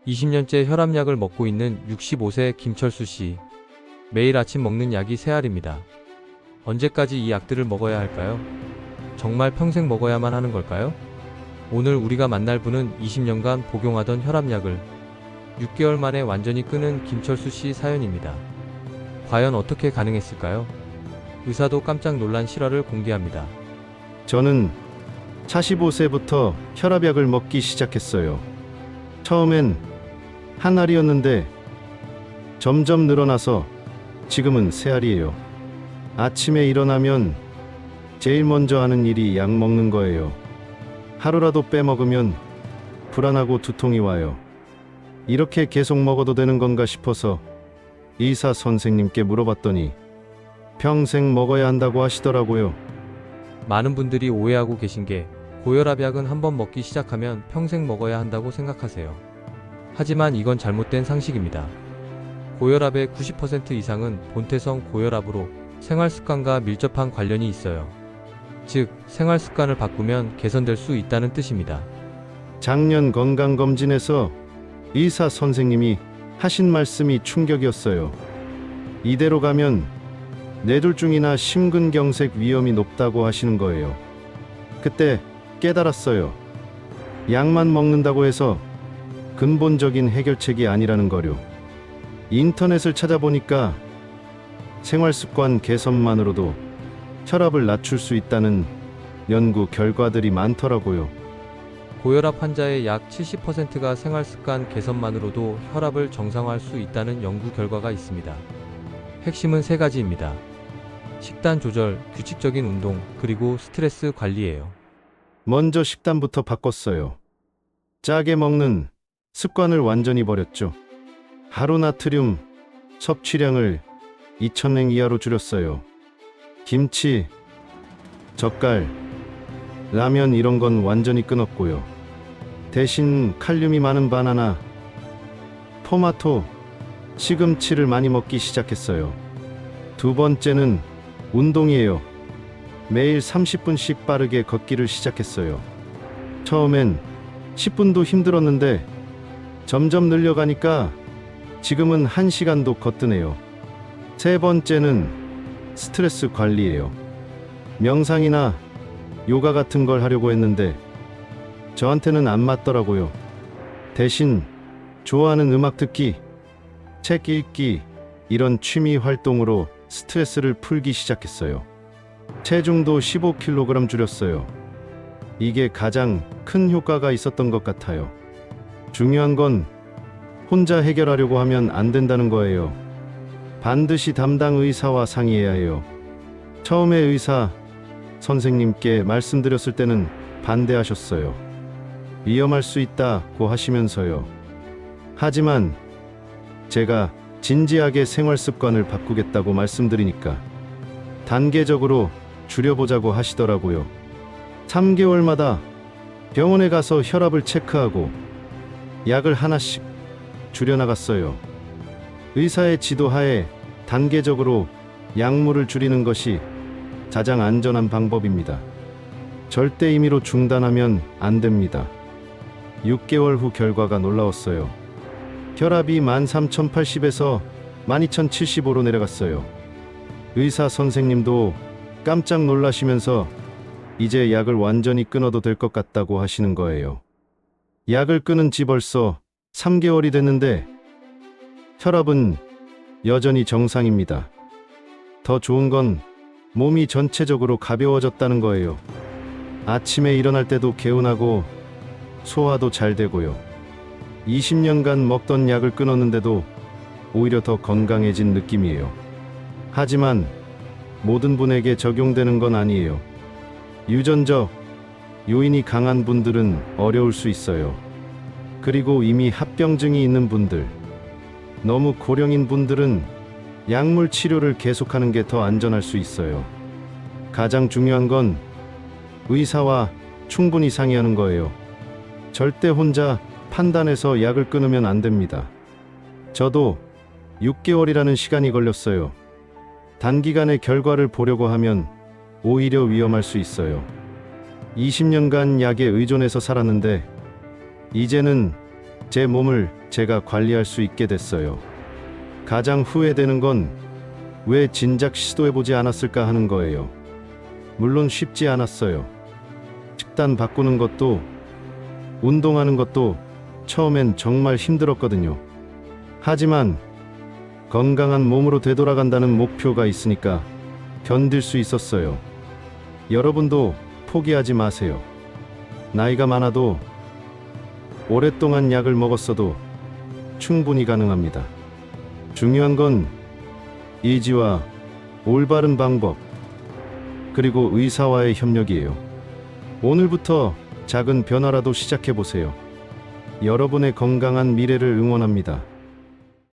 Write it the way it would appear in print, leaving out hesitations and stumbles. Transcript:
20년째 혈압약을 먹고 있는 65세 김철수 씨. 매일 아침 먹는 약이 세 알입니다. 언제까지 이 약들을 먹어야 할까요? 정말 평생 먹어야만 하는 걸까요? 오늘 우리가 만날 분은 20년간 복용하던 혈압약을 6개월 만에 완전히 끊은 김철수 씨 사연입니다. 과연 어떻게 가능했을까요? 의사도 깜짝 놀란 실화를 공개합니다. 저는 45세부터 혈압약을 먹기 시작했어요. 처음엔 한 알이었는데 점점 늘어나서 지금은 세 알이에요. 아침에 일어나면 제일 먼저 하는 일이 약 먹는 거예요. 하루라도 빼먹으면 불안하고 두통이 와요. 이렇게 계속 먹어도 되는 건가 싶어서 의사 선생님께 물어봤더니 평생 먹어야 한다고 하시더라고요. 많은 분들이 오해하고 계신 게 고혈압약은 한번 먹기 시작하면 평생 먹어야 한다고 생각하세요. 하지만 이건 잘못된 상식입니다. 고혈압의 90% 이상은 본태성 고혈압으로 생활습관과 밀접한 관련이 있어요. 즉, 생활습관을 바꾸면 개선될 수 있다는 뜻입니다. 작년 건강검진에서 의사 선생님이 하신 말씀이 충격이었어요. 이대로 가면 뇌졸중이나 심근경색 위험이 높다고 하시는 거예요. 그때 깨달았어요. 약만 먹는다고 해서 근본적인 해결책이 아니라는 거요. 인터넷을 찾아보니까 생활습관 개선만으로도 혈압을 낮출 수 있다는 연구 결과들이 많더라고요. 고혈압 환자의 약 70%가 생활습관 개선만으로도 혈압을 정상화할 수 있다는 연구 결과가 있습니다. 핵심은 세 가지입니다. 식단 조절, 규칙적인 운동, 그리고 스트레스 관리예요. 먼저 식단부터 바꿨어요. 짜게 먹는 습관을 완전히 버렸죠. 하루 나트륨 섭취량을 2000행 이하로 줄였어요. 김치, 젓갈, 라면 이런 건 완전히 끊었고요. 대신 칼륨이 많은 바나나, 토마토, 시금치를 많이 먹기 시작했어요. 두 번째는 운동이에요. 매일 30분씩 빠르게 걷기를 시작했어요. 처음엔 10분도 힘들었는데 점점 늘려가니까 지금은 1시간도 걷드네요. 세 번째는 스트레스 관리예요. 명상이나 요가 같은 걸 하려고 했는데 저한테는 안 맞더라고요. 대신 좋아하는 음악 듣기, 책 읽기 이런 취미 활동으로 스트레스를 풀기 시작했어요. 체중도 15kg 줄였어요. 이게 가장 큰 효과가 있었던 것 같아요. 중요한 건 혼자 해결하려고 하면 안 된다는 거예요. 반드시 담당 의사와 상의해야 해요. 처음에 의사 선생님께 말씀드렸을 때는 반대하셨어요. 위험할 수 있다고 하시면서요. 하지만 제가 진지하게 생활 습관을 바꾸겠다고 말씀드리니까 단계적으로 줄여보자고 하시더라고요. 3개월마다 병원에 가서 혈압을 체크하고 약을 하나씩 줄여나갔어요. 의사의 지도하에 단계적으로 약물을 줄이는 것이 가장 안전한 방법입니다. 절대 임의로 중단하면 안 됩니다. 6개월 후 결과가 놀라웠어요. 혈압이 13,080에서 12,075로 내려갔어요. 의사 선생님도 깜짝 놀라시면서 이제 약을 완전히 끊어도 될 것 같다고 하시는 거예요. 약을 끊은 지 벌써 3개월이 됐는데 혈압은 여전히 정상입니다. 더 좋은 건 몸이 전체적으로 가벼워졌다는 거예요. 아침에 일어날 때도 개운하고 소화도 잘 되고요. 20년간 먹던 약을 끊었는데도 오히려 더 건강해진 느낌이에요. 하지만 모든 분에게 적용되는 건 아니에요. 유전적 요인이 강한 분들은 어려울 수 있어요. 그리고 이미 합병증이 있는 분들, 너무 고령인 분들은 약물 치료를 계속하는 게 더 안전할 수 있어요. 가장 중요한 건 의사와 충분히 상의하는 거예요. 절대 혼자 판단해서 약을 끊으면 안 됩니다. 저도 6개월이라는 시간이 걸렸어요. 단기간에 결과를 보려고 하면 오히려 위험할 수 있어요. 20년간 약에 의존해서 살았는데 이제는 제 몸을 제가 관리할 수 있게 됐어요. 가장 후회되는 건 왜 진작 시도해보지 않았을까 하는 거예요. 물론 쉽지 않았어요. 식단 바꾸는 것도, 운동하는 것도 처음엔 정말 힘들었거든요. 하지만 건강한 몸으로 되돌아간다는 목표가 있으니까 견딜 수 있었어요. 여러분도 포기하지 마세요. 나이가 많아도 오랫동안 약을 먹었어도 충분히 가능합니다. 중요한 건 의지와 올바른 방법, 그리고 의사와의 협력이에요. 오늘부터 작은 변화라도 시작해보세요. 여러분의 건강한 미래를 응원합니다.